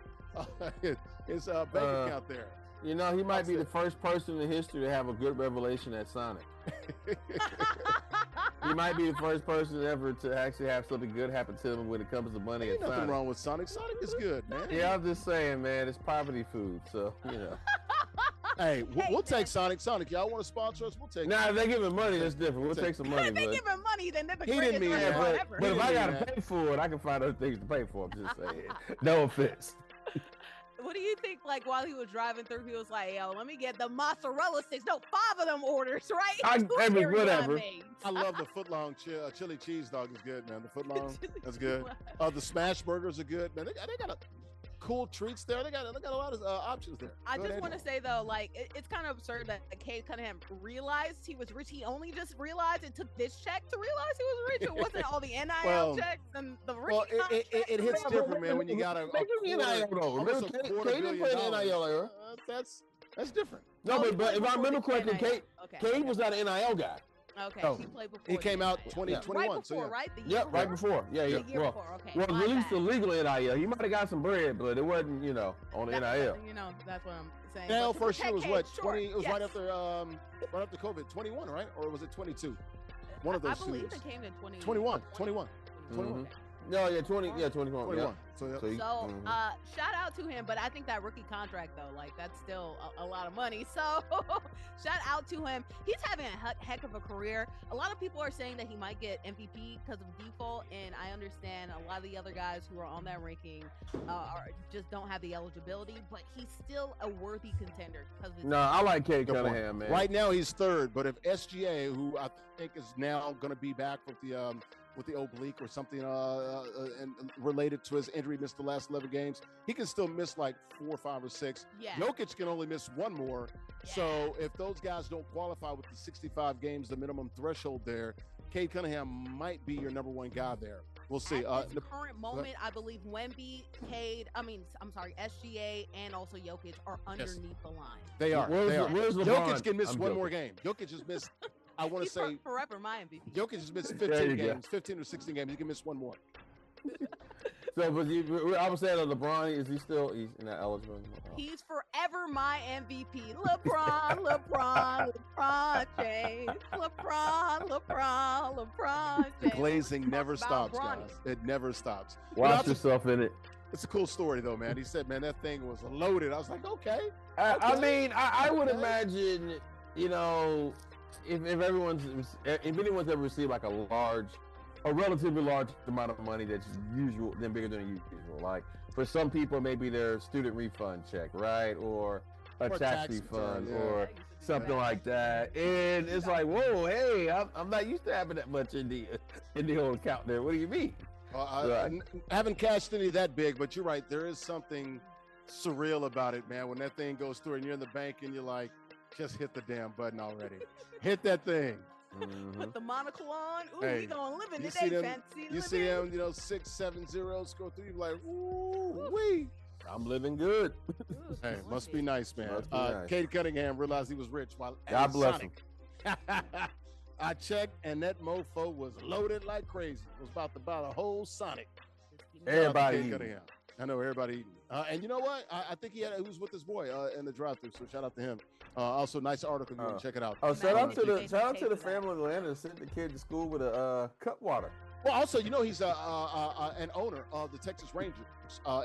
his bank account there. You know, he might be the first person in history to have a good revelation at Sonic. He might be the first person ever to actually have something good happen to him when it comes to money at Sonic. Nothing wrong with Sonic. Sonic is good, man. Yeah, I'm just saying, man, it's poverty food, so, you know. Hey, we'll take Sonic. Sonic, y'all want to sponsor us? We'll take Nah, if they giving money, that's different. We'll take some money. If they giving money, then they're the He didn't greatest mean that, restaurant ever. But if I got to pay for it, I can find other things to pay for. I'm just saying. No offense. What do you think, like, while he was driving through, he was like, yo, let me get the mozzarella sticks. No, 5 of them orders, right? Whatever. I love the footlong chili cheese dog is good, man. The footlong, that's good. The smash burgers are good, man. They got a cool treats there. They got a lot of options there. I just want to say, though, like, it's kind of absurd that Cade Cunningham realized he was rich. He only just realized it took this check to realize he was rich. It wasn't all the NIL checks and the rich. Well, it hits different, man, when you got almost a $250 million. That's different. No, but if I remember correctly, Cade was not an NIL guy. Okay, he played before. He came out 2021. Right before, right? Right before. Yeah. The year before, okay. Well, at least the legal NIL. He might have got some bread, but it wasn't, on the NIL. That's what I'm saying. NIL first year was what? 20. It was right after COVID. 21, right? Or was it 22? One of those 2 years. I believe it came in 21. Mm-hmm. No, 21. Yeah. So, shout out to him, but I think that rookie contract, though, like, that's still a lot of money. So, shout out to him. He's having a heck of a career. A lot of people are saying that he might get MVP because of default, and I understand a lot of the other guys who are on that ranking just don't have the eligibility, but he's still a worthy contender. No, I like Cade Cunningham, man. Right now, he's 3rd, but if SGA, who I think is now going to be back with the oblique or something and related to his injury, missed the last 11 games. He can still miss like 4, 5, or 6. Yeah. Jokic can only miss 1 more. Yeah. So if those guys don't qualify with the 65 games, the minimum threshold there, Cade Cunningham might be your #1 guy there. We'll see. At this current moment, I believe Wemby, SGA, and also Jokic are underneath the line. They are. Where's LeBron? Jokic can miss one more game. Jokic just missed. I want to say forever my MVP. Jokic has missed 15 games, 15 or 16 games. He can miss 1 more. So, but I was saying LeBron, he's not eligible anymore? He's forever my MVP. LeBron James. LeBron James. Glazing never stops, guys. It never stops. Watch yourself in it. It's a cool story, though, man. He said, man, that thing was loaded. I was like, okay. I mean, I would imagine, if anyone's ever received like a large a relatively large amount of money that's bigger than usual. Like for some people, maybe their student refund check, right, or a tax refund, or something like that. And it's like, whoa, hey, I'm not used to having that much in the old account there. What do you mean? I haven't cashed any that big, but you're right. There is something surreal about it, man. When that thing goes through and you're in the bank and you're like, just hit the damn button already. Hit that thing. Put the monocle on. Ooh, Hey, we gonna live in you today, see them, fancy you see them, 6, 7 zeros go through. You're like, ooh, wee. I'm living good. Hey, must be nice, man. Must be nice. Cade Cunningham realized he was rich while God bless Sonic. I checked, and that mofo was loaded like crazy. Was about to buy the whole Sonic. Everybody Cade eating. Cunningham. I know everybody eating. And you know what? I think he was with his boy in the drive-thru. So shout out to him. Also, nice article. You want to check it out. Oh, shout out to the family in Atlanta that sent the kid to school with a cup water. Well, also, he's an owner of the Texas Rangers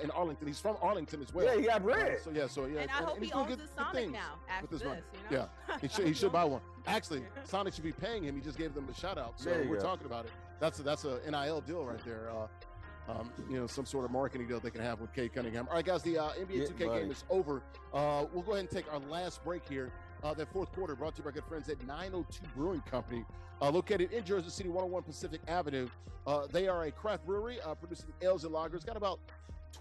in Arlington. He's from Arlington as well. Yeah, he got bread. So yeah. And I hope he owns a Sonic now after with this. money. You know? Yeah, he should buy one. Actually, Sonic should be paying him. He just gave them a shout out. So we're talking about it. That's a NIL deal right there. Some sort of marketing deal they can have with Cade Cunningham. All right, guys, the NBA 2K game is over. We'll go ahead and take our last break here. That fourth quarter brought to you by good friends at 902 Brewing Company, located in Jersey City, 101 Pacific Avenue. They are a craft brewery producing ales and lagers. Got about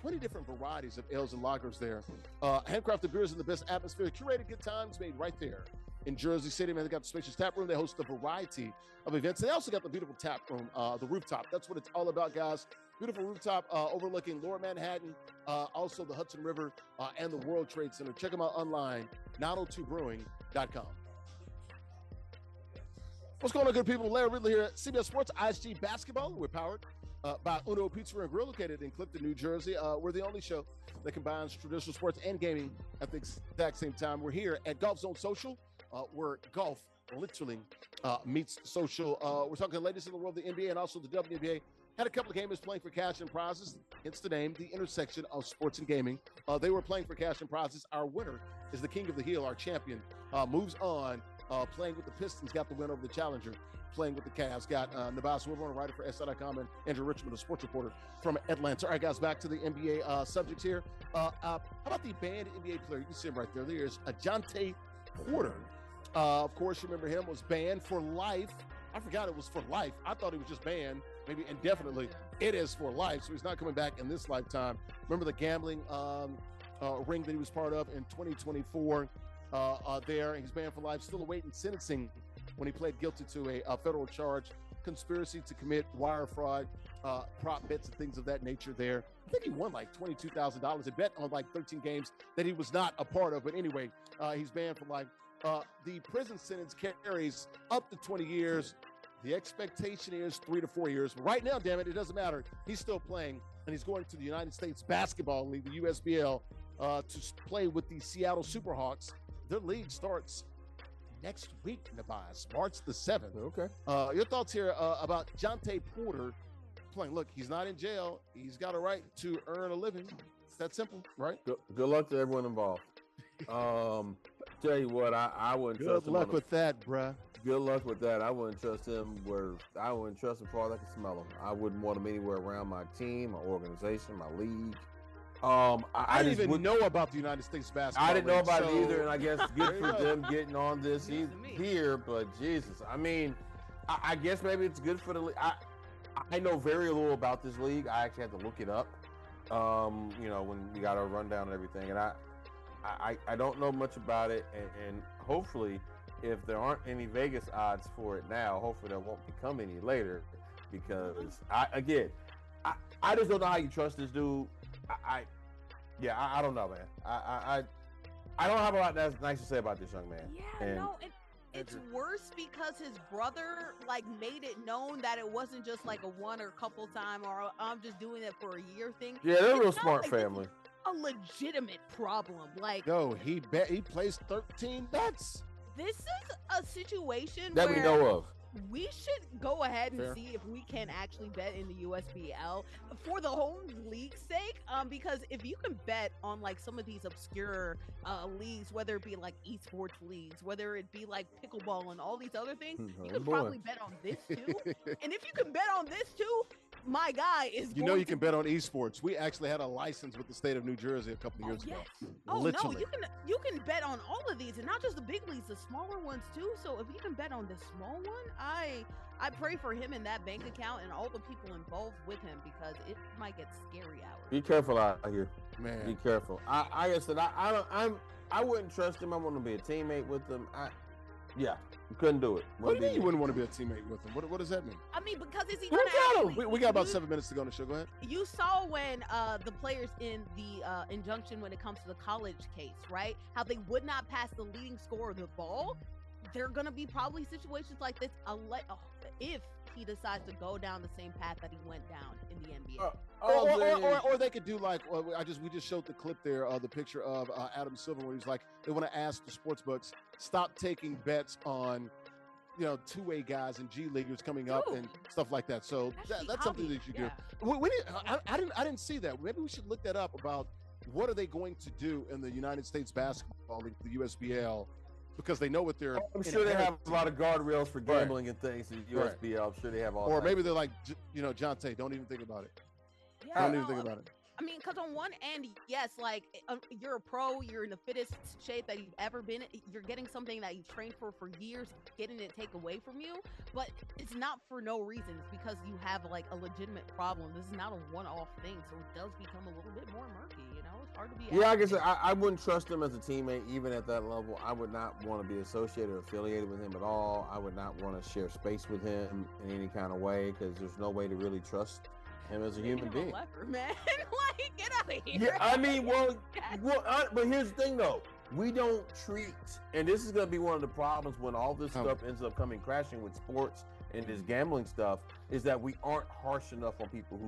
20 different varieties of ales and lagers there. Handcrafted beers in the best atmosphere. Curated good times made right there in Jersey City. Man, they got the spacious tap room. They host a variety of events. They also got the beautiful tap room, the rooftop. That's what it's all about, guys. Beautiful rooftop overlooking Lower Manhattan, also the Hudson River and the World Trade Center. Check them out online, 902brewing.com. What's going on, good people? Larry Ridley here at CBS Sports ISG Basketball. We're powered by Uno Pizza and Grill, located in Clifton, New Jersey. We're the only show that combines traditional sports and gaming at the exact same time. We're here at Golf Zone Social, where golf literally meets social. We're talking latest in the world of the NBA and also the WNBA. Had a couple of gamers playing for cash and prizes. Hence the name, the intersection of sports and gaming. They were playing for cash and prizes. Our winner is the King of the Hill, our champion. Moves on, playing with the Pistons, got the win over the Challenger. Playing with the Cavs, got Nubyjas, Wilborn, a writer for SI.com, and Andrea Richmond, a sports reporter from Atlanta. All right, guys, back to the NBA subjects here. How about the banned NBA player? You can see him right there. There's Jontay Porter. Of course, you remember him, was banned for life. I forgot it was for life. I thought he was just banned, maybe indefinitely. It is for life, so he's not coming back in this lifetime. Remember the gambling ring that he was part of in 2024 there. He's banned for life, still awaiting sentencing when he pled guilty to a federal charge, conspiracy to commit wire fraud, prop bets and things of that nature there. I think he won like $22,000. He bet on like 13 games that he was not a part of. But anyway, he's banned for life. The prison sentence carries up to 20 years. The expectation is 3 to 4 years. But right now, damn it, it doesn't matter. He's still playing, and he's going to the United States Basketball League, the USBL, to play with the Seattle Superhawks. Their league starts next week, Nubyjas, March the 7th. Okay. Your thoughts here about Jontay Porter playing? Look, he's not in jail. He's got a right to earn a living. It's that simple, right? Good luck to everyone involved. Tell you what, I wouldn't trust him. Good luck with that, bruh. Good luck with that. I wouldn't trust him I wouldn't trust him far as I can smell him. I wouldn't want him anywhere around my team, my organization, my league. I didn't even know about the United States Basketball I didn't know about League, it either, and I guess good for them getting on this here, but Jesus. I mean, I guess maybe it's good for the league. I know very little about this league. I actually had to look it up, when we got our rundown and everything, and I don't know much about it, and hopefully, if there aren't any Vegas odds for it now, hopefully there won't become any later, because I just don't know how you trust this dude. I don't know, man. I don't have a lot that's nice to say about this young man. Yeah, it's worse because his brother made it known that it wasn't just like a one or couple time or I'm just doing it for a year thing. Yeah, they're a real smart family. A legitimate problem. He plays 13 bets. This is a situation that where we know of. we should go ahead and Fair. see if we can actually bet in the USBL for the whole league's sake. Because if you can bet on like some of these obscure leagues, whether it be like esports leagues, whether it be like pickleball and all these other things, you can probably bet on this too. And if you can bet on this too, my guy is. You know, you can bet on esports. We actually had a license with the state of New Jersey a couple of years ago. Oh Literally. no, you can bet on all of these, and not just the big leagues, the smaller ones too. So if you can bet on the small one, I pray for him and that bank account and all the people involved with him, because it might get scary hours. Be careful out here, Man. Be careful. I said I wouldn't trust him. I want to be a teammate with him. You couldn't do it. What do you mean you wouldn't want to be a teammate with him? What does that mean? I mean, because is he Who gonna got him? actually? We got about 7 minutes to go on the show. Go ahead. You saw when the players in the injunction when it comes to the college case, right? How they would not pass the leading scorer of the ball. There are going to be probably situations like this if he decides to go down the same path that he went down in the NBA. Or they could do like we just showed the clip there, the picture of Adam Silver, where he's like, they want to ask the sports books, stop taking bets on, two-way guys and G leaguers coming up and stuff like that. So that's something that you should do. I didn't see that. Maybe we should look that up about what are they going to do in the United States Basketball League, the USBL, because they know what they're. I'm sure they have a lot of guardrails for gambling and things in USBL. I'm sure they have all. Or maybe they're like, Jontay, don't even think about it. Yeah, don't even think about it. I mean, because on one end, yes, like you're a pro, you're in the fittest shape that you've ever been. You're getting something that you've trained for years, getting it take away from you. But it's not for no reason. It's because you have like a legitimate problem. This is not a one-off thing, so it does become a little bit more murky. It's hard to be. Yeah, like I said, I wouldn't trust him as a teammate, even at that level. I would not want to be associated or affiliated with him at all. I would not want to share space with him in any kind of way, because there's no way to really trust him as a human being. Leper, man. Like, get out of here. Yeah, I mean, but here's the thing, though. We don't treat, and this is going to be one of the problems when all this stuff ends up coming crashing with sports and this gambling stuff, is that we aren't harsh enough on people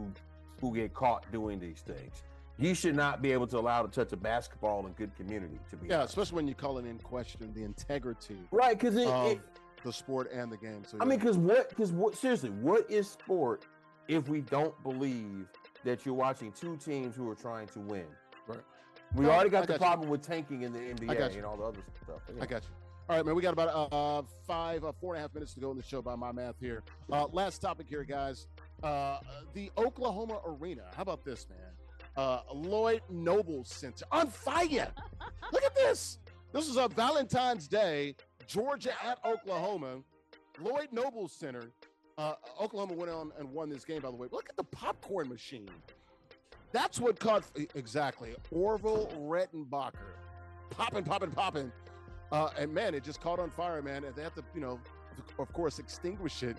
who get caught doing these things. You should not be able to allow to touch a basketball in good community, to be honest. Especially when you're calling in question the integrity right, because of the sport and the game. So, I mean, because seriously, what is sport if we don't believe that you're watching two teams who are trying to win? Right. We already got the problem with tanking in the NBA and all the other stuff. I got you. All right, man, we got about 4.5 minutes to go in the show by my math here. Last topic here, guys. The Oklahoma Arena. How about this, man? Lloyd Noble Center on fire. Look at this. This is a Valentine's Day, Georgia at Oklahoma. Lloyd Noble Center. Oklahoma went on and won this game, by the way. Look at the popcorn machine. That's what caught exactly Orville Rettenbacher. Popping. And man, it just caught on fire, man. And they have to, of course, extinguish it.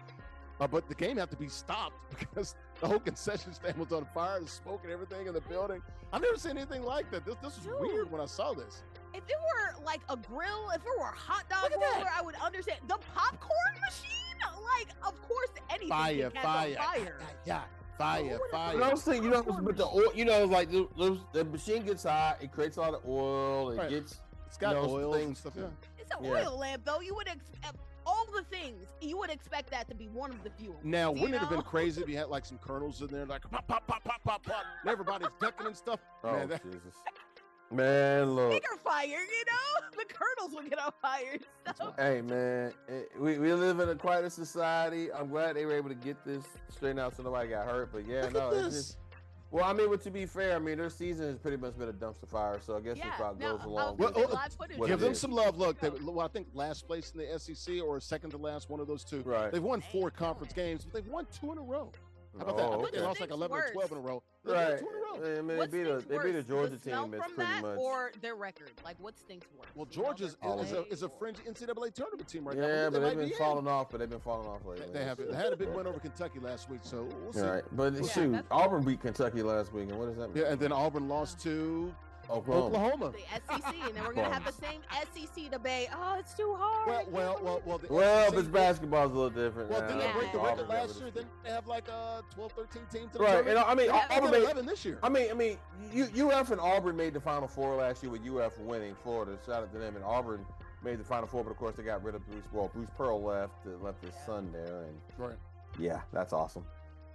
But the game had to be stopped because the whole concession stand was on fire, the smoke and everything in the building. I've never seen anything like that. This was weird when I saw this. If it were like a grill, if it were a hot dog roller, I would understand. The popcorn machine, like, of course, anything can catch on fire. Yeah, fire. But I'm saying, but the oil, like the machine gets hot, it creates a lot of oil, it's got oil and stuff. Yeah. It's an oil lamp, though. You would expect all the things. You would expect that to be one of the fuels. Now, wouldn't it have been crazy if you had like some kernels in there, like pop, and everybody's ducking and stuff? Oh, man, Jesus. Man, look. Bigger fire, the kernels would get on fire and stuff. Hey, man, we live in quite a society. I'm glad they were able to get this straightened out so nobody got hurt. But yeah, it's just. Well, I mean, to be fair, their season has pretty much been a dumpster fire, so I guess it probably goes along with give them some love. Look, I think last place in the SEC or second to last, one of those two. Right. They've won 4 conference games, but they've won 2 in a row. How about that? I think they lost like 11 or 12 in a row. Right. 2 in a row. They beat a Georgia team that's pretty much. Or their record. Like, what stinks worse? Well, Georgia is a fringe NCAA tournament team right now. Yeah, but they've been falling off lately. They have. They had a big win over Kentucky last week, so we'll see. Right. But shoot, Auburn beat Kentucky last week, and what does that mean? Yeah, and then Auburn lost to Oklahoma. The SEC, and then we're going to have the same SEC debate. Oh, it's too hard. Well, but basketball's a little different. Well, didn't they break the record last year? Didn't they have like 12, 13 teams? Right, and I mean, Auburn made 11 this year. I mean, UF and Auburn made the Final Four last year with UF winning Florida. Shout out to them. And Auburn made the Final Four, but of course they got rid of Bruce. Well, Bruce Pearl left his son there, and yeah, that's awesome.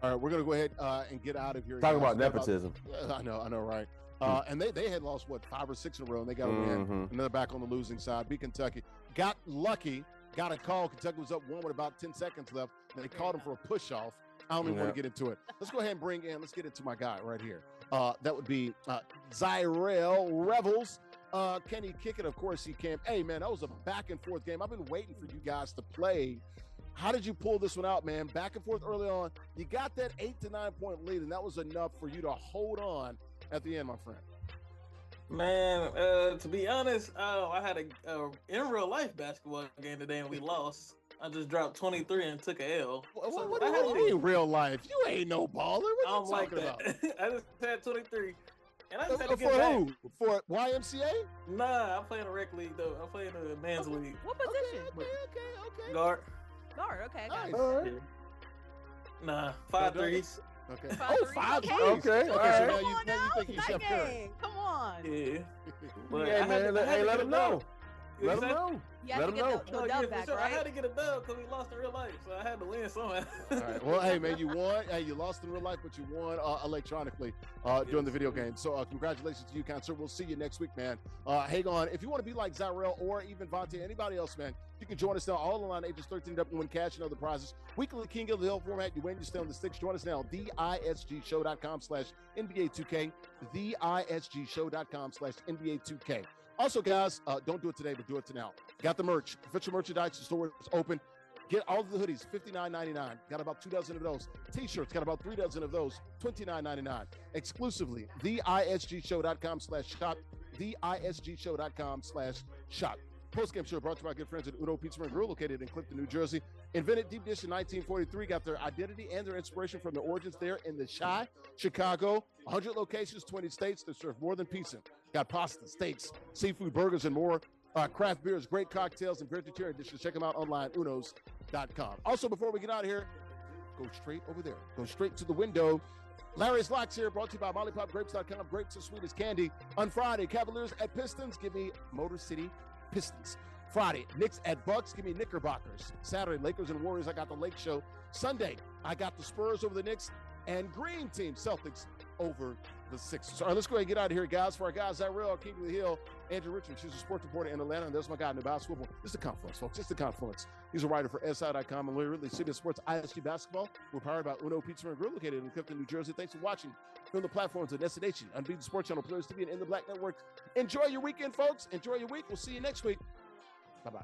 All right, we're gonna go ahead and get out of here. Talk about nepotism. I know, right? And they had lost 5 or 6 in a row, and they got a win, and they're back on the losing side. Beat Kentucky, got lucky, got a call. Kentucky was up 1 with about 10 seconds left, and they called him for a push-off. I don't even want to get into it. Let's go ahead and let's get into my guy right here. That would be JustZyrell Revels. Can he kick it? Of course he can. Hey, man, that was a back-and-forth game. I've been waiting for you guys to play. How did you pull this one out, man? Back and forth early on. You got that 8 to 9 point lead, and that was enough for you to hold on at the end, my friend. Man, to be honest, I had a in real life basketball game today, and we lost. I just dropped 23 and took a L. What do you mean real life? You ain't no baller. What are you talking about? I just had 23. And I just had to for get back. Who? For YMCA? Nah, I'm playing a rec league, though. I'm playing a man's league. What position? Okay. Guard. Okay. Nice. Yeah. Nah, 5 threes. Okay. 5 threes. Okay. All right. So now you think he's Chef Curry. Come on. Yeah. But Hey, man, let him know. Let him know. You have to get the dub back, sure. right? I had to get a dub because we lost in real life, so I had to win somehow. All right. Well, hey, man, you won. Hey, you lost in real life, but you won electronically during the video game. So congratulations to you, Concert. We'll see you next week, man. Hang on. If you want to be like Zyrell or even Vonte, anybody else, man, you can join us now. All online ages 13 up and win cash and other prizes. Weekly King of the Hill format. You win, you stay on the sticks. Join us now. TheISGShow.com/NBA2K. TheISGShow.com/NBA2K. Also, guys, don't do it today, but do it now. Got the merch. Official merchandise. The store is open. Get all of the hoodies, $59.99. Got about 2 dozen of those. T-shirts, got about 3 dozen of those, $29.99. Exclusively, TheISGShow.com/shop. TheISGShow.com/shop. Post-game show brought to you by my good friends at Uno Pizza and Grill, located in Clifton, New Jersey. Invented deep dish in 1943, got their identity and their inspiration from the origins there in the Chi, Chicago. 100 locations, 20 states. They serve more than pizza. Got pasta, steaks, seafood, burgers, and more. Craft beers, great cocktails, and vegetarian dishes. Check them out online, unos.com. Also, before we get out of here, go straight over there. Go straight to the window. Larry's Locks here, brought to you by MollyPopGrapes.com. Grapes as sweet as candy. On Friday, Cavaliers at Pistons. Give me Motor City Pistons. Friday, Knicks at Bucks. Give me Knickerbockers. Saturday, Lakers and Warriors. I got the Lake Show. Sunday, I got the Spurs over the Knicks and Green Team Celtics over the Sixers. All right, let's go ahead and get out of here, guys. For our guys, Zyrell, King of the Hill, Andrea Richmond. She's a sports reporter in Atlanta. And there's my guy, Nubyjas, Wilborn. This is the Confluence, folks. It's the Confluence. He's a writer for SI.com and Larry Ridley, CBS Sports ISG Basketball. We're powered by Uno Pizza and Grill, located in Clifton, New Jersey. Thanks for watching. From the platforms of NESN, Unbeaten Sports Channel, Players TV, and In the Black Network. Enjoy your weekend, folks. Enjoy your week. We'll see you next week. Bye-bye.